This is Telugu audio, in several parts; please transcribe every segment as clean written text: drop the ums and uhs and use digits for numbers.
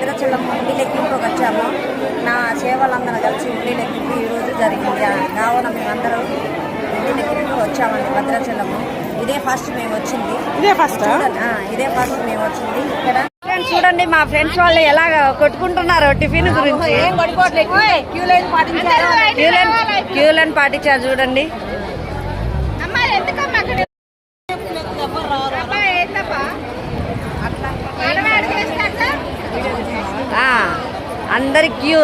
భద్రాచలం ఉండి లెక్కింపుకి వచ్చాము. నా సేవలందరూ కలిసి ఉండి లెక్కింపు ఈరోజు జరిగింది. కావున మేమందరం ఉండి లెక్కింపుకి వచ్చామండి భద్రాచలము. ఇదే ఫస్ట్ మేము వచ్చింది. ఇదే ఫస్ట్ మేము వచ్చింది ఇక్కడ. చూడండి మా ఫ్రెండ్స్ వాళ్ళు ఎలా కొట్టుకుంటున్నారు టిఫిన్ గురించి. క్యూ లైన్ పాటించారు చూడండి. అందరి క్యూ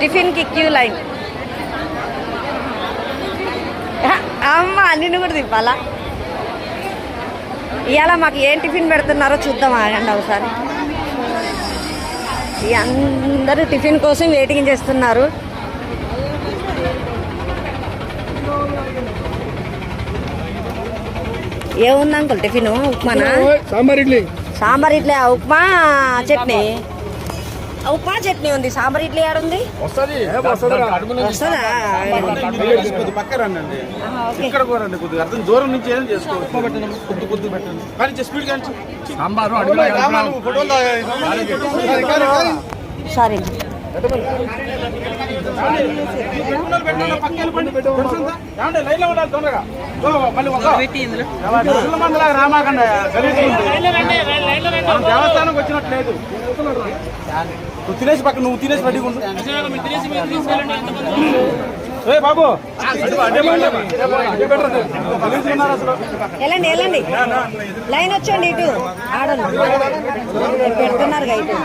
టిఫిన్కి క్యూ లైన్. అమ్మ నిన్ను కూడా తిప్పాలా. ఇవాళ మాకు ఏం టిఫిన్ పెడుతున్నారో చూద్దాం, ఆగండి ఒకసారి. అందరూ టిఫిన్ కోసం వెయిటింగ్ చేస్తున్నారు. ఏముంది అంకుల్ టిఫిన్? ఉప్మానా? సాంబార్ ఇడ్లీ, ఉప్మా చట్నీ. ఉప్మా చట్నీ ఉంది, సాంబార్ ఇడ్లీ ఆడుంది. సరే దేవస్థానం వచ్చినట్లేదు. నువ్వు తినేసి పక్క నువ్వు తినేసి రెడీగా బాబు. వెళ్ళండి వెళ్ళండి, లైన్ వచ్చండి ఇటు. ఆడలు పెడుతున్నారు ఇటు.